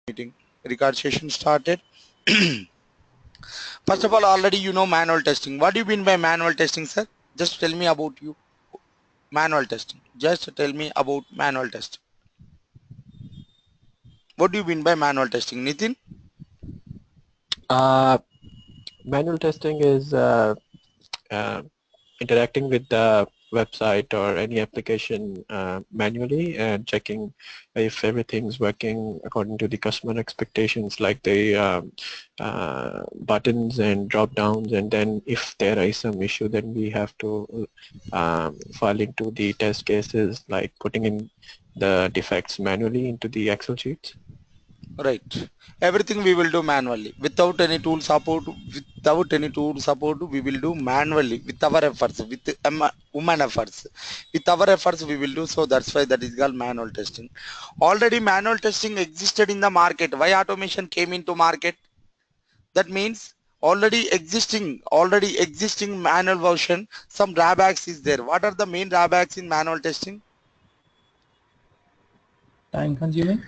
Meeting. Record session started. First of all, already you know manual testing. What do you mean by manual testing, sir? Just tell me about you. Manual testing. Just tell me about manual testing. What do you mean by manual testing, Nitin? Uh, Manual testing is uh, interacting with the website or any application manually and checking if everything's working according to the customer expectations, like the buttons and drop downs. And then if there is some issue, then we have to file into the test cases, like putting in the defects manually into the Excel sheets. Right. Everything we will do manually. Without any tool support, we will do manually with our efforts, with human efforts. With our efforts, we will do so. That's why that is called manual testing. Already manual testing existed in the market. Why automation came into market? That means already existing manual version, some drawbacks is there. What are the main drawbacks in manual testing? Time consuming.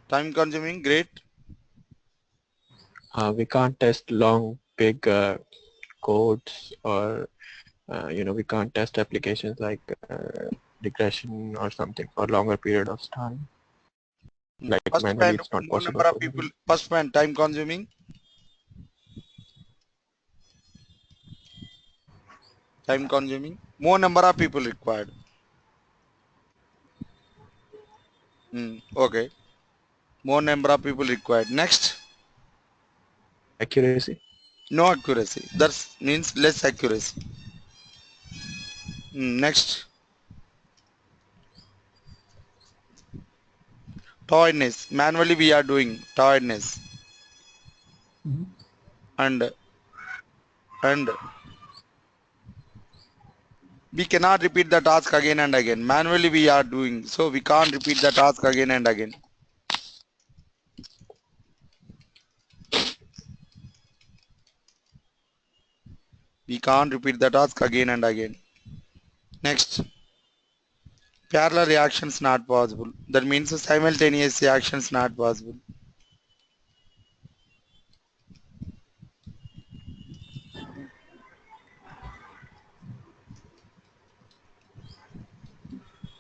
Time consuming, great. We can't test long, big codes, or we can't test applications like regression or something for a longer period of time. Like First manually, point, it's not more possible. number of people. First point, time consuming. Time consuming. More number of people required. Okay. More number of people required. Next, Accuracy. no accuracy. That means less accuracy. Next, tiredness. Manually we are doing tiredness. And we cannot repeat the task again and again. Manually we are doing, so we can't repeat the task again and again. We can't repeat the task again and again. Next, parallel reactions not possible. That means simultaneous reactions not possible.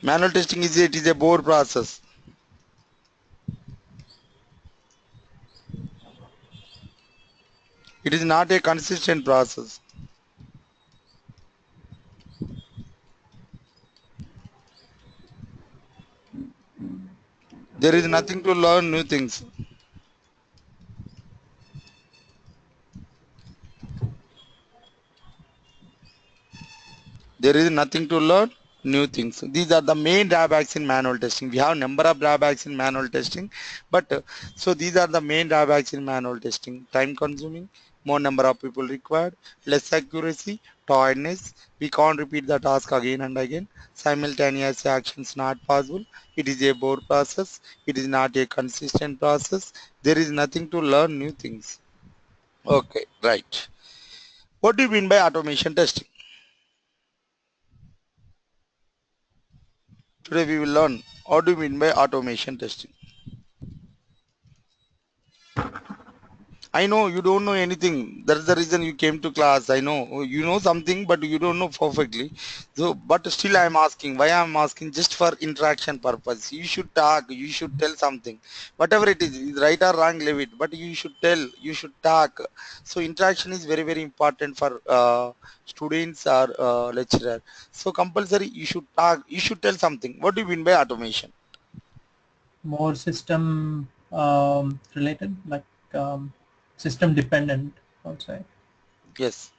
Manual testing is a bore process. It is not a consistent process. There is nothing to learn new things. There is nothing to learn new things. These are the main drawbacks in manual testing. We have number of drawbacks in manual testing, but so these are the main drawbacks in manual testing. Time consuming, more number of people required, less accuracy, tiredness. We can't repeat the task again and again. Simultaneous actions not possible. It is a bore process. It is not a consistent process. There is nothing to learn new things. Okay, right. What do you mean by automation testing? Today we will learn what do you mean by automation testing. I know you don't know anything. That's the reason you came to class. I know you know something, but you don't know perfectly. So, but still I am asking. Why I am asking? Just for interaction purpose. You should talk. You should tell something. Whatever it is right or wrong, leave it. But you should tell. You should talk. So interaction is very very important for students or lecturer. So compulsory. You should talk. You should tell something. What do you mean by automation? More system related, like system dependent, I would say. Yes.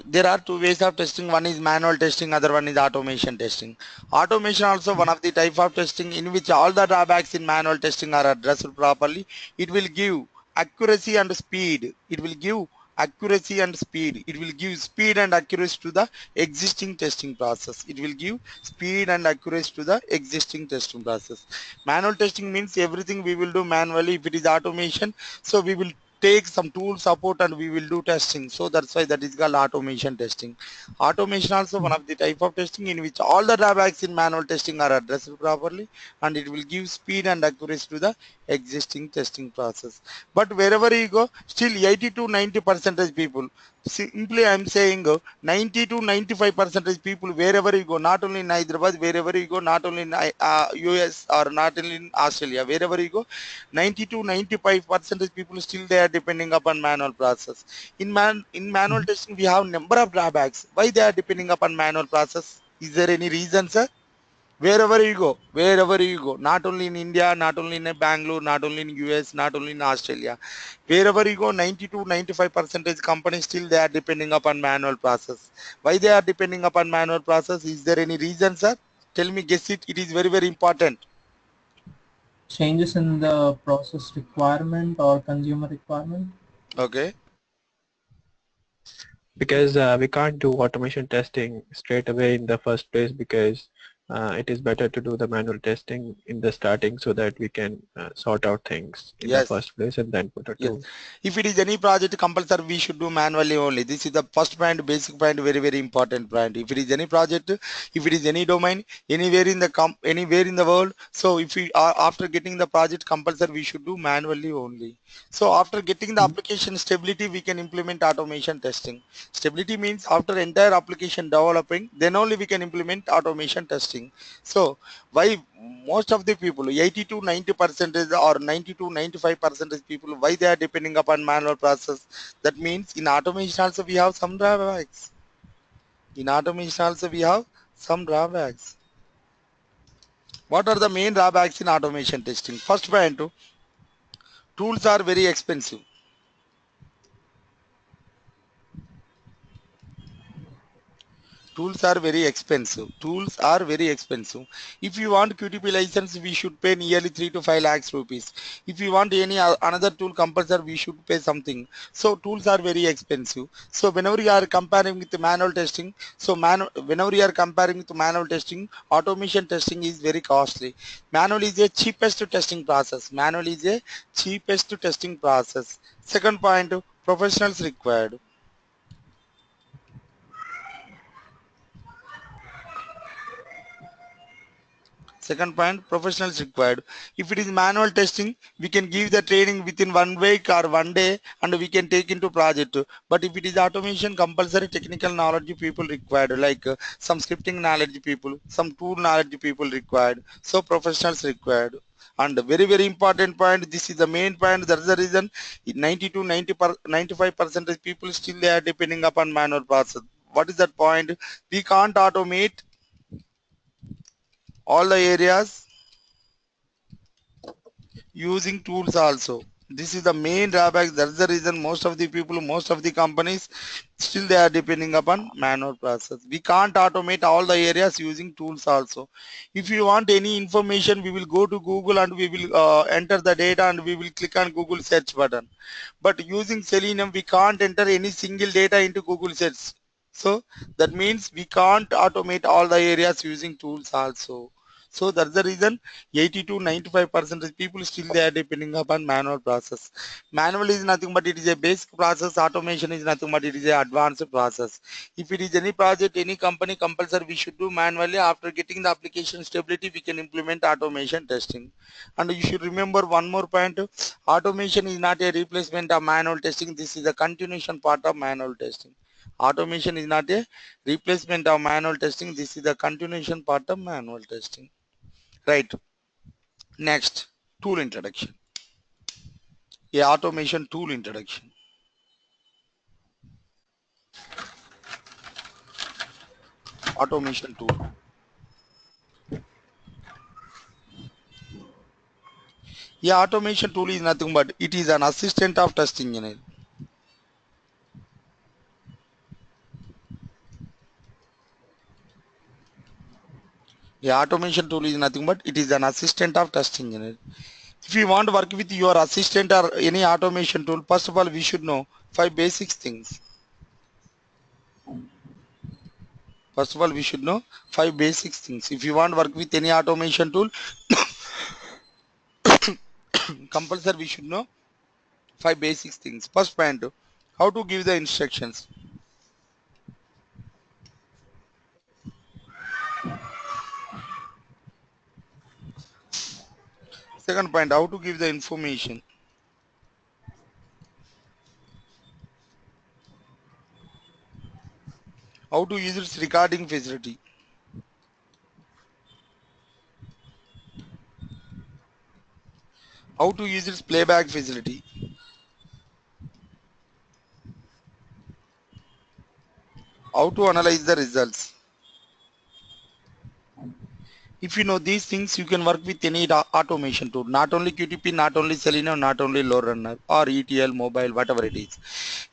There are two ways of testing. One is manual testing, other one is automation testing. Automation also one of the type of testing in which all the drawbacks in manual testing are addressed properly. It will give accuracy and speed. It will give accuracy and speed. It will give speed and accuracy to the existing testing process. It will give speed and accuracy to the existing testing process. Manual testing means everything we will do manually. If it is automation, so we will take some tool support and we will do testing. So that's why that is called automation testing. Automation also one of the type of testing in which all the drawbacks in manual testing are addressed properly, and it will give speed and accuracy to the existing testing process. But wherever you go, still 80 to 90% people, simply I'm saying 90 to 95% people wherever you go, not only in Hyderabad, wherever you go, not only in US or not only in Australia, wherever you go, 90 to 95% people still they are depending upon manual process. In manual testing we have number of drawbacks. Why they are depending upon manual process? Is there any reason, sir? Wherever you go, not only in India, not only in Bangalore, not only in US, not only in Australia, wherever you go, 90 to 95% companies still they are depending upon manual process. Why they are depending upon manual process? Is there any reason, sir? Tell me, guess it. It is very, very important. Changes in the process requirement or consumer requirement. Okay. Because we can't do automation testing straight away in the first place, because it is better to do the manual testing in the starting so that we can sort out things in the Yes. first place and then put a Yes. tool. If it is any project compulsory, we should do manually only. This is the first point, basic point, very, very important point. If it is any project, if it is any domain, anywhere in the anywhere in the world, so if we are after getting the project compulsory, we should do manually only. So after getting the application stability, we can implement automation testing. Stability means after entire application developing, then only we can implement automation testing. So why most of the people, 80 to 90% or 90 to 95% people, why they are depending upon manual process? That means in automation also we have some drawbacks. In automation also we have some drawbacks. What are the main drawbacks in automation testing? First point, tools are very expensive. Tools are very expensive. Tools are very expensive. If you want QTP license, we should pay nearly 3 to 5 lakhs rupees. If you want any another tool compulsory, we should pay something. So tools are very expensive. So whenever you are comparing with the manual testing, whenever you are comparing with manual testing, automation testing is very costly. Manual is a cheapest testing process. Manual is a cheapest testing process. Second point, professionals required. Second point, professionals required. If it is manual testing, we can give the training within 1 week or 1 day and we can take into project. But if it is automation, compulsory technical knowledge people required, like some scripting knowledge people, some tool knowledge people required. So professionals required. And very, very important point, this is the main point. That is the reason 90 to 95% of people still they are depending upon manual process. What is that point? We can't automate all the areas using tools also. This is the main drawback. That's the reason most of the people, most of the companies still they are depending upon manual process. We can't automate all the areas using tools also. If you want any information, we will go to Google and we will enter the data and we will click on Google search button. But using Selenium, we can't enter any single data into Google search. So that means we can't automate all the areas using tools also. So that's the reason 80 to 95% of people still they are depending upon manual process. Manual is nothing but it is a basic process. Automation is nothing but it is an advanced process. If it is any project, any company compulsory, we should do manually. After getting the application stability, we can implement automation testing. And you should remember one more point. Automation is not a replacement of manual testing. This is a continuation part of manual testing. Automation is not a replacement of manual testing. This is the continuation part of manual testing. Right. Next, tool introduction. A automation tool introduction. Automation tool. A automation tool is nothing but it is an assistant of test engineer. A automation tool is nothing but it is an assistant of test engineer. If you want to work with your assistant or any automation tool, first of all, we should know 5 basic things. First of all, we should know 5 basic things. If you want to work with any automation tool, compulsory we should know 5 basic things. First point, how to give the instructions. Second point, how to give the information. How to use its recording facility. How to use its playback facility. How to analyze the results. If you know these things, you can work with any automation tool, not only QTP, not only Selenium, not only load runner or ETL, mobile, whatever it is.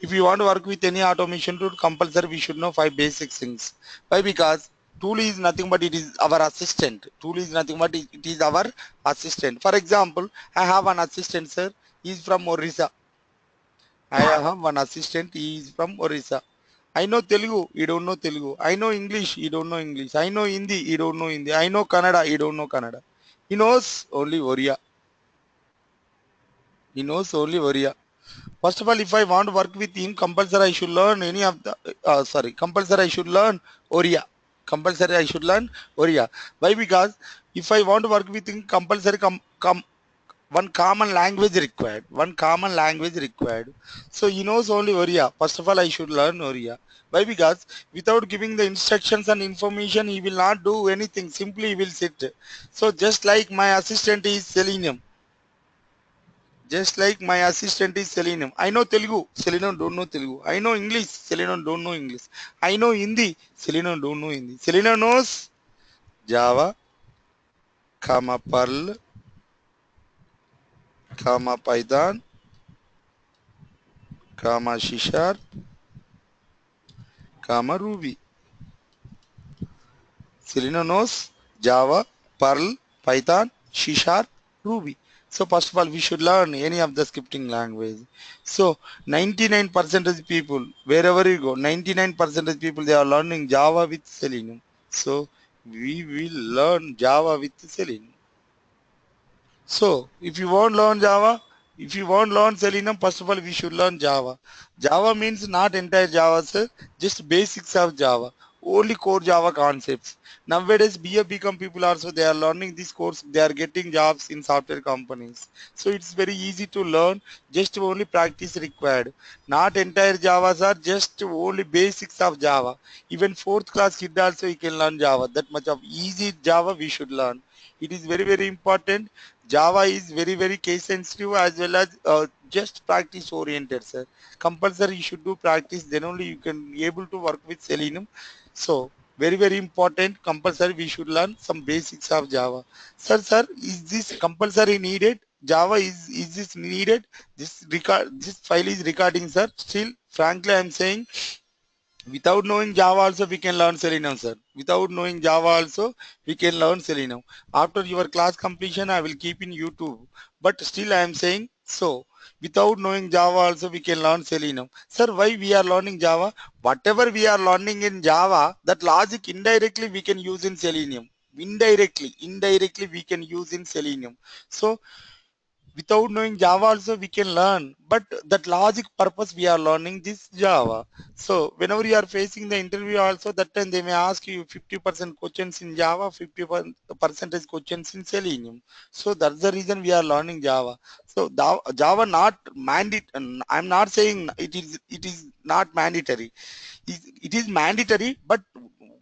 If you want to work with any automation tool, compulsory we should know 5 basic things. Why? Because tool is nothing but it is our assistant. Tool is nothing but it is our assistant. For example, I have an assistant, sir. He is from Orissa. I have one assistant. He is from Orissa. I know Telugu, he don't know Telugu. I know English, he don't know English. I know Hindi, he don't know Hindi. I know Kannada, he don't know Kannada. He knows only Oriya. He knows only Oriya. First of all, if I want to work with him, compulsory I should learn any of the, compulsory I should learn Oriya. Compulsory I should learn Oriya. Why? Because if I want to work with him, compulsory one common language required. One common language required. So he knows only Oriya. First of all, I should learn Oriya. Why? Because without giving the instructions and information, he will not do anything. Simply he will sit. So just like my assistant is Selenium. Just like my assistant is Selenium. I know Telugu. Selenium don't know Telugu. I know English. Selenium don't know English. I know Hindi. Selenium don't know Hindi. Selenium knows Java, Perl, Python, C Sharp, Ruby. Selenium knows Java, Perl, Python, C Sharp, Ruby. So first of all, we should learn any of the scripting language. So 99% of the people, wherever you go, 99% of the people, they are learning Java with Selenium. So we will learn Java with Selenium. So if you want to learn Java, if you want to learn Selenium, first of all, we should learn Java. Java means not entire Java, sir, just basics of Java, only core Java concepts. Nowadays, BA people also, they are learning this course, they are getting jobs in software companies. So it's very easy to learn, just only practice required. Not entire Javas are just only basics of Java. Even fourth class kid also, he can learn Java. That much of easy Java we should learn. It is very, very important. Java is very, very case sensitive as well as just practice oriented, sir. Compulsory you should do practice, then only you can be able to work with Selenium. So very, very important. Compulsory we should learn some basics of Java. Sir, is this compulsory needed? Java is this needed? This file is recording, sir. Still, frankly, I'm saying without knowing Java also we can learn Selenium, sir. Without knowing Java also we can learn Selenium. After your class completion, I will keep in YouTube. But still I am saying so. Without knowing Java also we can learn Selenium. Sir, why we are learning Java? Whatever we are learning in Java, that logic indirectly we can use in Selenium. Indirectly we can use in Selenium. So without knowing Java also we can learn, but that logic purpose we are learning this Java. So whenever you are facing the interview also, that time they may ask you 50% questions in Java, 50% questions in Selenium. So that's the reason we are learning Java. So Java not mandate. I'm not saying it is not mandatory. It is mandatory, but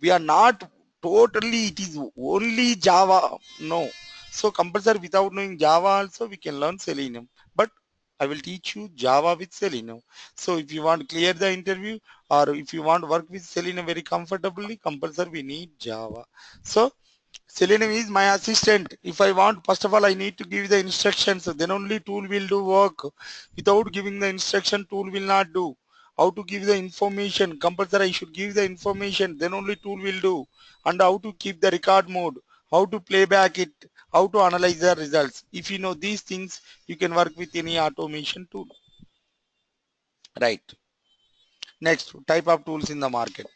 we are not totally it is only Java. No. So compulsory without knowing Java also we can learn Selenium. But I will teach you Java with Selenium. So if you want to clear the interview or if you want to work with Selenium very comfortably, compulsory we need Java. So Selenium is my assistant. If I want, first of all, I need to give the instructions. Then only tool will do work. Without giving the instruction, tool will not do. How to give the information? Compulsory, I should give the information. Then only tool will do. And how to keep the record mode. How to play back it. How to analyze the results. If you know these things, you can work with any automation tool. Right. Next, type of tools in the market.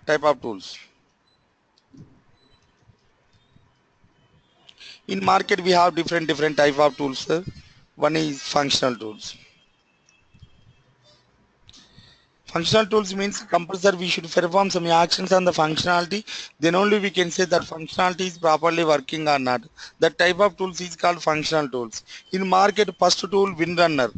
Type of tools. In market, we have different type of tools, sir. One is functional tools. Functional tools means compulsory we should perform some actions on the functionality, then only we can say that functionality is properly working or not. That type of tools is called functional tools. In market, first tool WinRunner.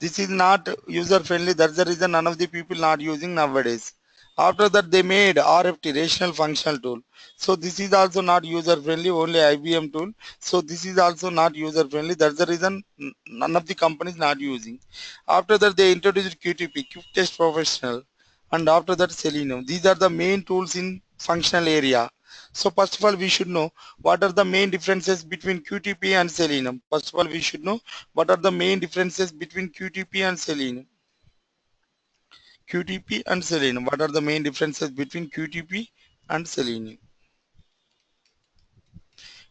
This is not user friendly. That's the reason none of the people not using nowadays. After that, they made RFT, rational functional tool. So this is also not user friendly, only IBM tool. So this is also not user friendly. That's the reason none of the companies not using. After that, they introduced QTP, Quick Test Professional, and after that Selenium. These are the main tools in functional area. So first of all, we should know what are the main differences between QTP and Selenium. First of all, we should know what are the main differences between QTP and Selenium. QTP and Selenium. What are the main differences between QTP and Selenium?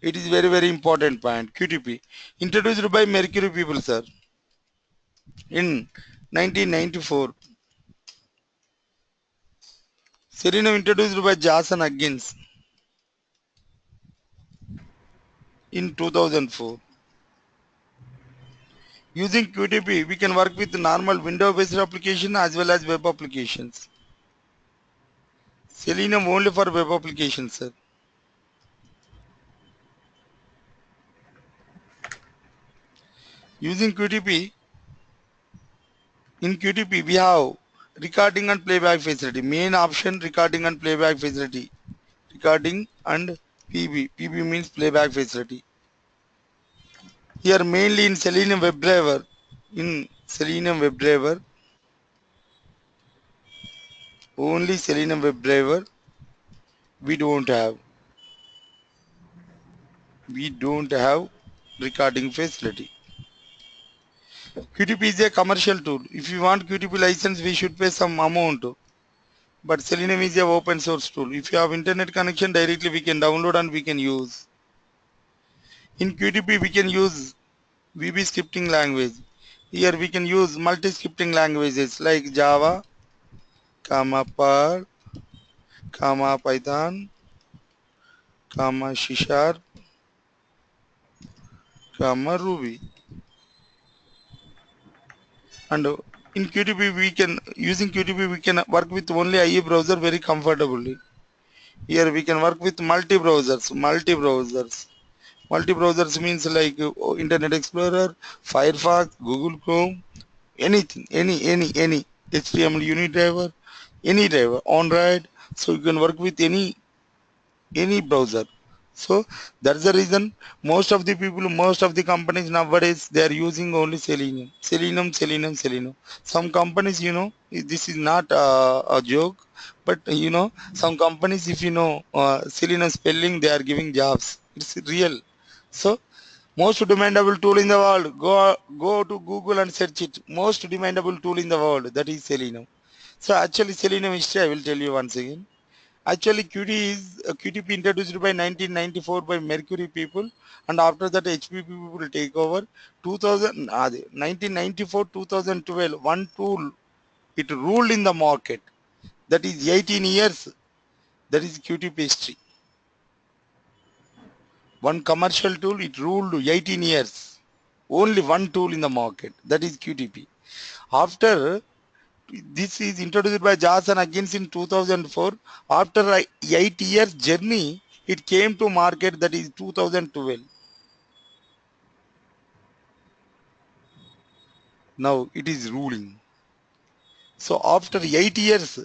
It is very important point. QTP introduced by Mercury people, sir, in 1994. Selenium introduced by Jason Huggins in 2004. Using QTP, we can work with normal window-based application as well as web applications. Selenium only for web applications, sir. Using QTP, in QTP we have recording and playback facility. Main option recording and playback facility. Recording and PB. PB means playback facility. Here mainly in Selenium WebDriver. In Selenium WebDriver, only Selenium WebDriver we don't have recording facility. QTP is a commercial tool. If you want QTP license, we should pay some amount. But Selenium is a open source tool. If you have internet connection, directly we can download and we can use. In QTP, we can use VB scripting language. Here we can use multi-scripting languages like Java, Perl, Python, C Sharp, Ruby. And in QTP, using QTP, we can work with only IE browser very comfortably. Here we can work with multi-browsers. Multi-browsers means like Internet Explorer, Firefox, Google Chrome, anything, any HTML unit driver, any driver, Android. So you can work with any browser. So that's the reason most of the people, most of the companies nowadays, they are using only Selenium. Some companies, this is not a joke, but some companies, if Selenium spelling, they are giving jobs. It's real. So most demandable tool in the world, go to Google and search it. Most demandable tool in the world, that is Selenium. So actually Selenium history, I will tell you once again. Actually, QTP introduced by 1994 by Mercury people, and after that HP people will take over. 1994 2012, one tool it ruled in the market. That is 18 years. That is QTP history. One commercial tool it ruled 18 years. Only one tool in the market. That is QTP. After this is introduced by Johnson again in 2004. After 8 years journey, it came to market, that is 2012. Now it is ruling. So after 8 years,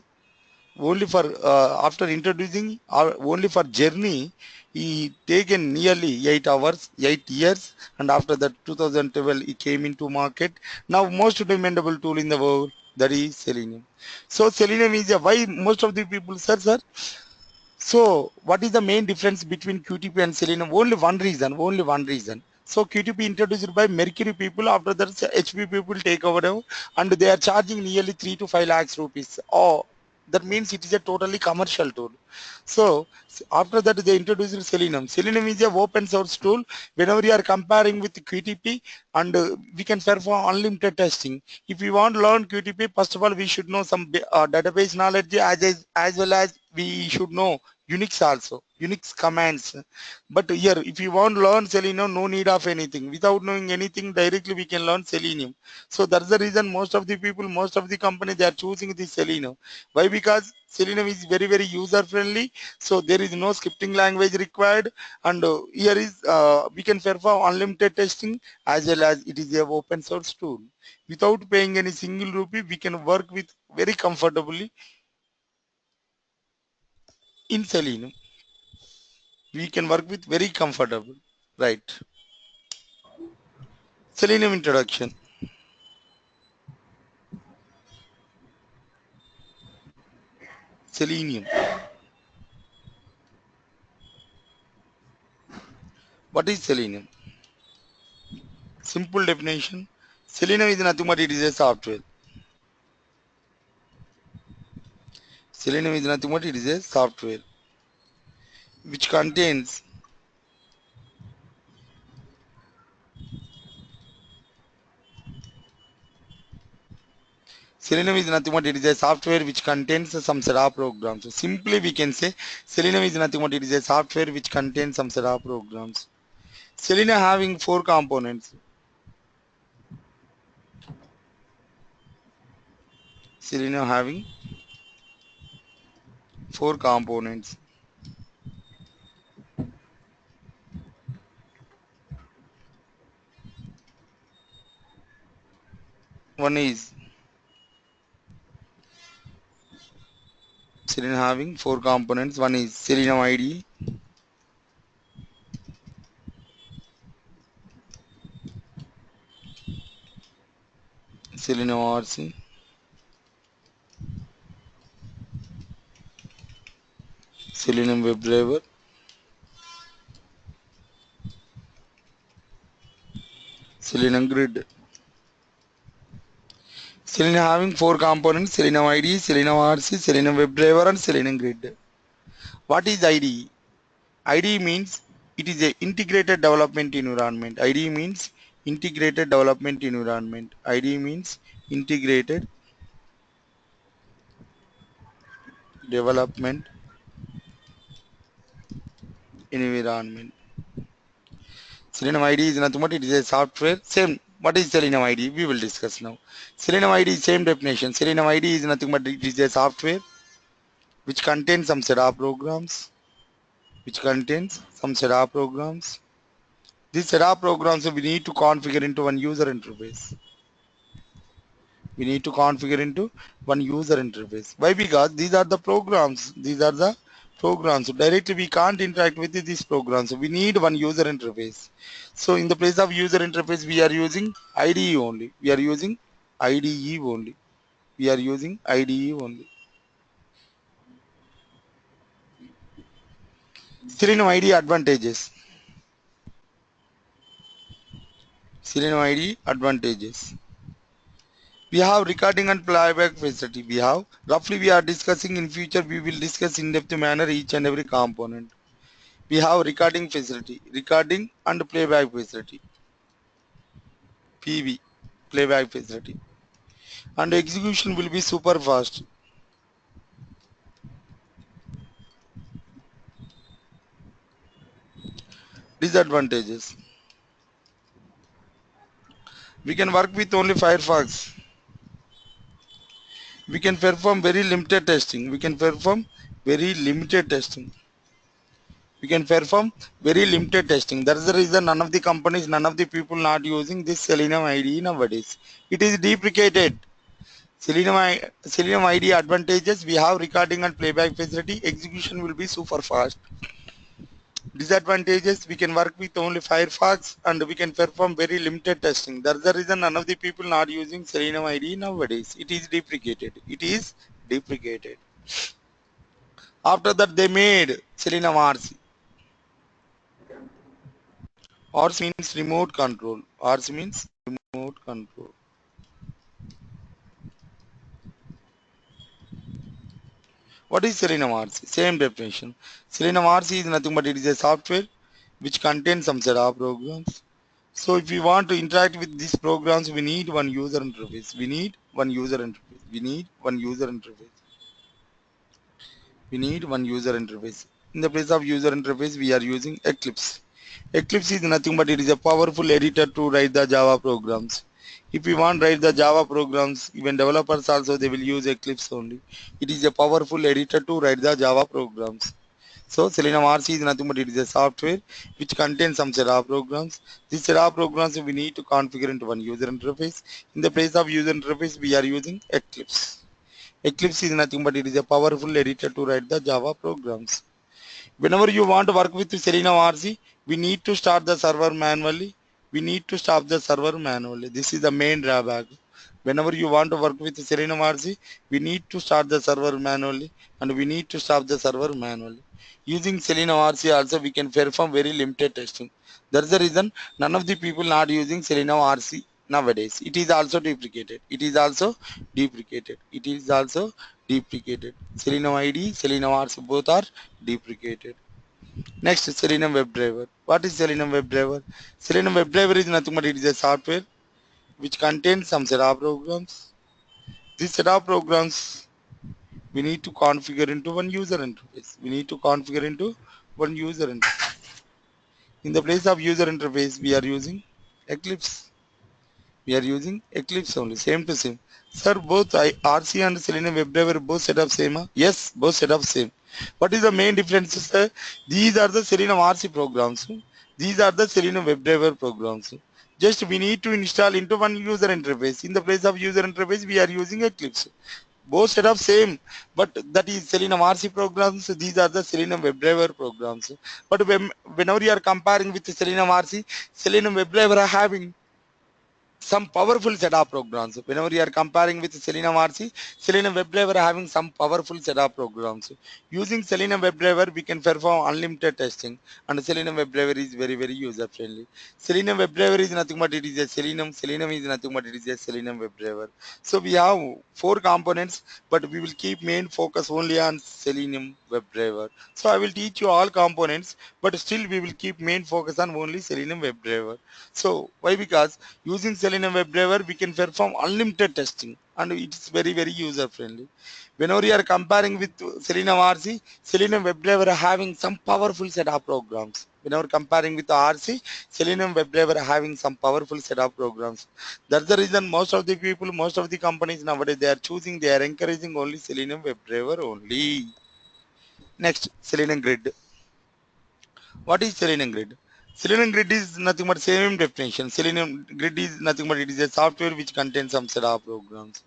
only for after introducing only for journey, he taken nearly 8 hours, 8 years, and after that 2012 he came into market. Now most demandable tool in the world, that is Selenium. So Selenium is a why most of the people, sir. So what is the main difference between QTP and Selenium? Only one reason. So QTP introduced by Mercury people, after that HP people take over and they are charging nearly 3 to 5 lakhs rupees. Oh, that means it is a totally commercial tool. So after that they introduced Selenium. Selenium is a open source tool. Whenever you are comparing with QTP, and we can perform unlimited testing. If we want to learn QTP, first of all we should know some database knowledge, as well as we should know Unix also, Unix commands. But here, if you want to learn Selenium, no need of anything. Without knowing anything, directly we can learn Selenium. So that's the reason most of the people, most of the companies, they are choosing the Selenium. Why? Because Selenium is very, very user friendly. So there is no scripting language required. And here is, we can perform unlimited testing, as well as it is a open source tool. Without paying any single rupee, we can work with very comfortably in Selenium. We can work with very comfortable, right? Selenium introduction. Selenium. What is Selenium? Simple definition. Selenium is nothing but it is a software. Selenium is nothing but it is a software which contains Selenium is nothing but it is a software which contains some set of programs. So simply we can say Selenium is nothing but it is a software which contains some set of programs. Selenium having four components. Selenium having four components. One is Selenium having four components. One is Selenium ID, Selenium RC, Selenium WebDriver, Selenium Grid. Selenium having four components: Selenium ID, Selenium RC, Selenium WebDriver, and Selenium Grid. What is IDE? IDE means it is a integrated development environment. IDE means integrated development environment. IDE means integrated development environment. Selenium ID is nothing but it is a software. Same. What is Selenium ID? We will discuss now. Selenium ID is same definition. Selenium ID is nothing but it is a software which contains some set of programs. Which contains some set of programs. These set of programs we need to configure into one user interface. We need to configure into one user interface. Why? Because these are the programs. These are the programs. So directly we can't interact with these programs. So we need one user interface. So in the place of user interface, we are using IDE only. We are using IDE only. We are using IDE only. Selenium ID advantages. Selenium ID advantages. We have recording and playback facility. We have roughly we are discussing in future. We will discuss in depth manner each and every component. We have recording facility, recording and playback facility, PV, playback facility, and execution will be super fast. Disadvantages: we can work with only Firefox. We can perform very limited testing. We can perform very limited testing. We can perform very limited testing. That's the reason none of the companies, none of the people not using this Selenium IDE nowadays. It is deprecated. Selenium ID advantages: we have recording and playback facility. Execution will be super fast. Disadvantages: we can work with only Firefox and we can perform very limited testing. That's the reason none of the people not using Selenium ID nowadays. It is deprecated. It is deprecated. After that they made Selenium RC. RC means remote control. RC means remote control. What is Selenium RC? Same definition. Selenium RC is nothing but it is a software which contains some set of programs. So if we want to interact with these programs, we need one user interface. We need one user interface. We need one user interface. We need one user interface. In the place of user interface, we are using Eclipse. Eclipse is nothing but it is a powerful editor to write the Java programs. If we want to write the Java programs, even developers also they will use Eclipse only. It is a powerful editor to write the Java programs. So Selenium RC is nothing but it is a software which contains some set of programs. These set of programs we need to configure into one user interface. In the place of user interface, we are using Eclipse. Eclipse is nothing but it is a powerful editor to write the Java programs. Whenever you want to work with Selenium RC, we need to start the server manually. We need to stop the server manually. This is the main drawback. Whenever you want to work with Selenium RC, we need to start the server manually and we need to stop the server manually. Using Selenium RC also we can perform very limited testing. That's the reason none of the people not using Selenium RC nowadays. It is also deprecated. It is also deprecated. It is also deprecated. Selenium ID, Selenium RC both are deprecated. Next, Selenium WebDriver. What is Selenium WebDriver? Selenium WebDriver is nothing but it is a software which contains some set of programs. This set of programs we need to configure into one user interface. We need to configure into one user interface. In the place of user interface, we are using Eclipse. We are using Eclipse only, same to same. Sir, both RC and Selenium WebDriver both set up same? Huh? Yes, both set up same. What is the main difference, sir? These are the Selenium RC programs. These are the Selenium WebDriver programs. Just we need to install into one user interface. In the place of user interface, we are using Eclipse. Both set up same, but that is Selenium RC programs. These are the Selenium WebDriver programs. But whenever you are comparing with the Selenium RC, Selenium WebDriver are having some powerful set of programs. Whenever you are comparing with Selenium RC, Selenium WebDriver having some powerful set of programs. Using Selenium WebDriver, we can perform unlimited testing, and Selenium WebDriver is very, very user friendly. Selenium WebDriver is nothing but it is a Selenium. Selenium is nothing but it is a Selenium WebDriver. So we have four components, but we will keep main focus only on Selenium WebDriver. So I will teach you all components, but still we will keep main focus on only Selenium WebDriver. So why? Because using Selenium WebDriver, we can perform unlimited testing and it's very, very user friendly. Whenever you are comparing with Selenium RC, Selenium WebDriver having some powerful set of programs. Whenever comparing with the RC, Selenium WebDriver having some powerful set of programs. That's the reason most of the people, most of the companies nowadays, they are encouraging only Selenium WebDriver only. Next, Selenium Grid. What is Selenium Grid? Selenium Grid is nothing but same definition. Selenium Grid is nothing but it is a software which contains some set of programs.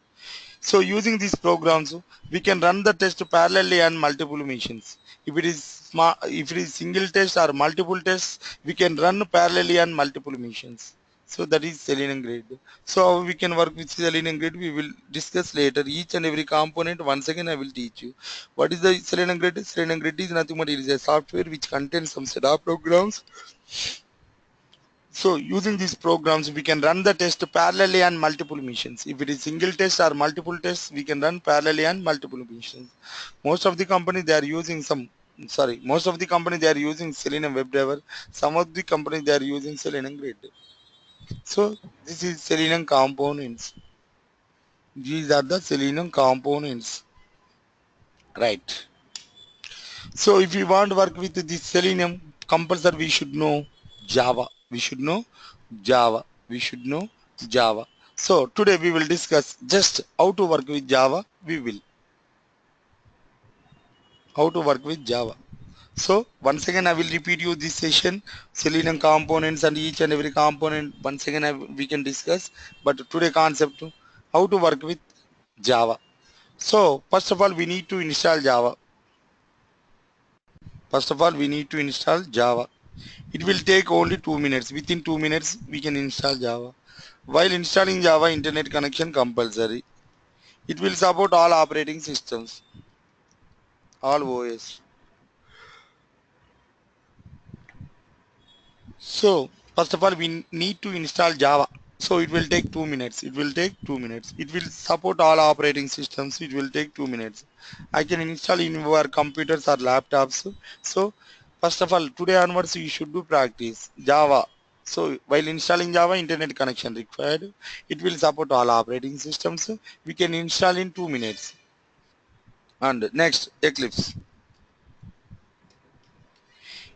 So using these programs, we can run the test parallelly on multiple machines. If it is single test or multiple tests, we can run parallelly on multiple machines. So that is Selenium Grid. So how we can work with Selenium Grid, we will discuss later. Each and every component, once again, I will teach you. What is the Selenium Grid? Selenium Grid is nothing but it is a software which contains some set of programs. So using these programs, we can run the test parallelly on multiple machines. If it is single test or multiple tests, we can run parallelly on multiple machines. Most of the companies they are using most of the companies they are using Selenium WebDriver. Some of the companies they are using Selenium Grid. So this is Selenium components. These are the Selenium components. Right. So if we want to work with this Selenium, compulsory we should know Java. We should know Java. We should know Java. So today we will discuss just how to work with Java. We will how to work with Java. So once again I will repeat you this session, Selenium components and each and every component. Once again we can discuss. But today concept how to work with Java. So first of all we need to install Java. First of all we need to install Java. It will take only 2 minutes. Within 2 minutes, we can install Java. While installing Java, internet connection compulsory. It will support all operating systems, all OS. So, first of all, we need to install Java. So it will take 2 minutes. It will take 2 minutes. It will support all operating systems. It will take 2 minutes. I can install in your computers or laptops. So first of all, today onwards you should do practice Java. So while installing Java, internet connection required. It will support all operating systems. We can install in 2 minutes. And next, Eclipse.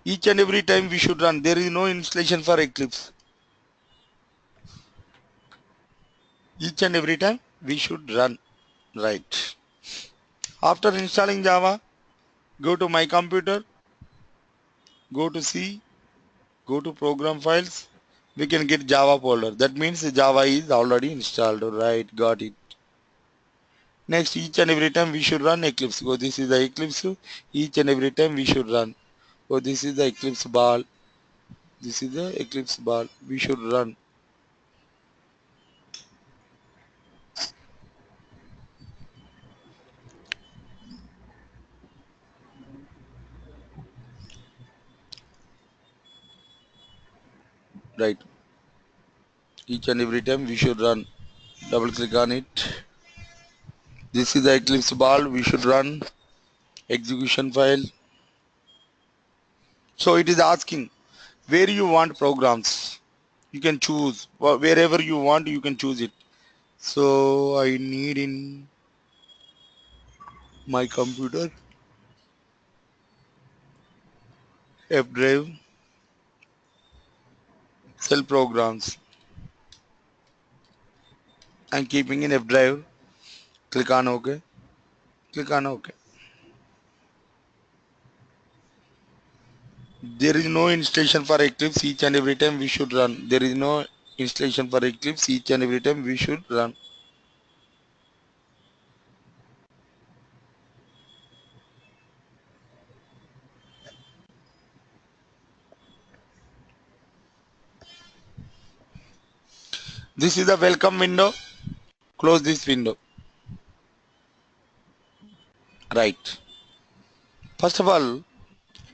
Each and every time we should run. There is no installation for Eclipse. Each and every time we should run. Right. After installing Java, go to my computer, go to C, go to program files. We can get Java folder. That means Java is already installed. Right, got it. Next, each and every time we should run Eclipse. Go, this is the Eclipse. Each and every time we should run. Oh, this is the Eclipse ball. This is the Eclipse ball. We should run. Right. Each and every time we should run. Double click on it. This is the Eclipse ball. We should run execution file. So it is asking where you want programs. You can choose wherever you want. You can choose it. So I need in my computer F drive cell programs. I'm keeping in F drive. Click on OK. Click on OK. There is no installation for Eclipse. Each and every time we should run. There is no installation for Eclipse. Each and every time we should run. This is the welcome window. Close this window. Right. First of all,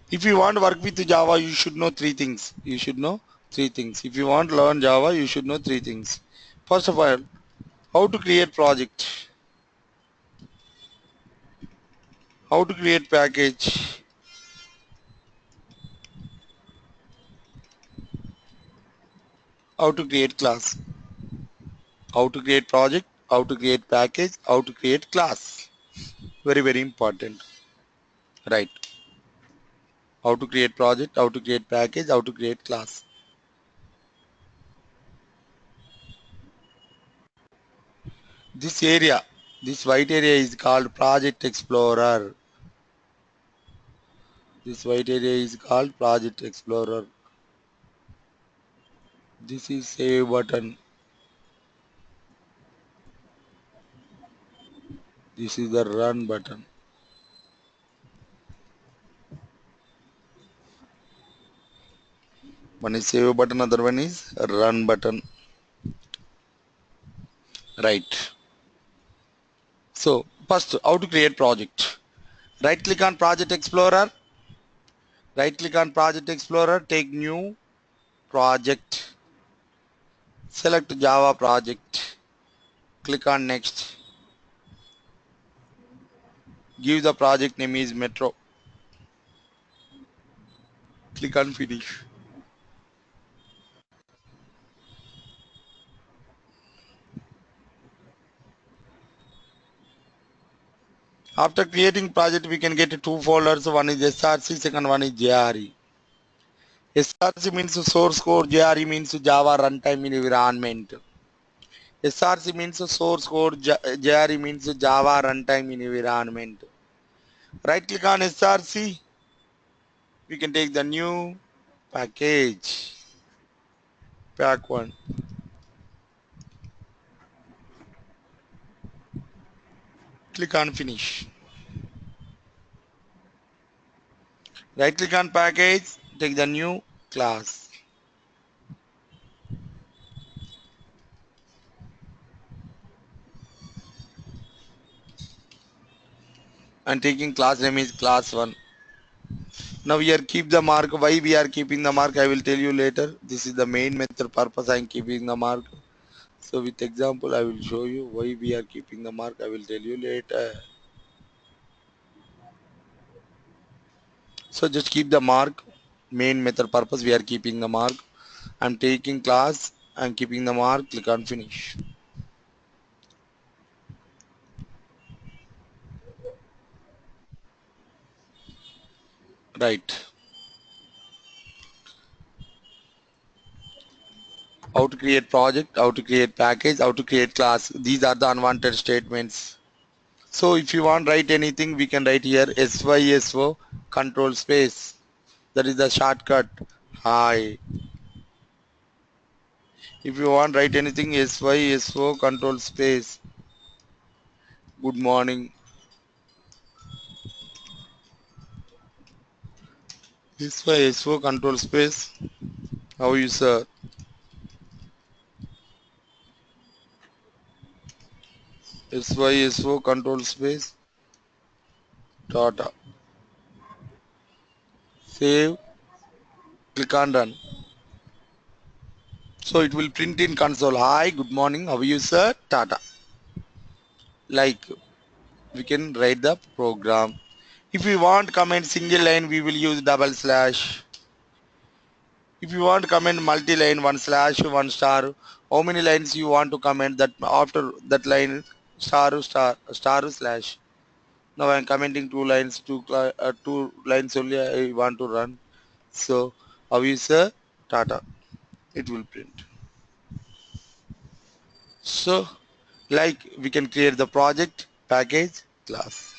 if you want to work with Java, you should know three things. You should know three things. If you want to learn Java, you should know three things. First of all, how to create project, how to create package, how to create class, how to create project, how to create package, how to create class. Very, very important. Right. How to create project, how to create package, how to create class. This area, this white area is called Project Explorer. This white area is called Project Explorer. This is save button. This is the run button. One is save button, other one is run button. Right. So first, how to create project. Right click on Project Explorer. Right click on Project Explorer. Take new project. Select Java project. Click on next. Give the project name is Metro. Click on finish. After creating project, we can get two folders. One is SRC, second one is JRE. SRC means source code, JRE means Java runtime environment. SRC means source code, JRE means Java runtime environment. Right click on SRC. We can take the new package. Pack one. Click on finish. Right click on package. Take the new class. And taking class name is class 1. Now here keep the mark. Why we are keeping the mark I will tell you later. This is the main method purpose I am keeping the mark. So with example I will show you why we are keeping the mark. I will tell you later. So just keep the mark. Main method purpose we are keeping the mark. I'm taking class. I'm keeping the mark. Click on finish. Right. How to create project, how to create package, how to create class. These are the unwanted statements. So if you want write anything, we can write here SYSO control space. That is the shortcut. Hi. If you want write anything, SYSO control space. Good morning. SYSO control space. How you sir? SYSO control space. Data. Save. Click on run. So it will print in console. Hi, good morning. How are you sir? Tata. Like we can write the program. If we want comment single line, we will use double slash. If you want comment multi-line, one slash, one star, how many lines you want to comment that after that line, star slash. Now I'm commenting two lines, two lines only I want to run. So how is Tata? It will print. So like we can create the project, package, class.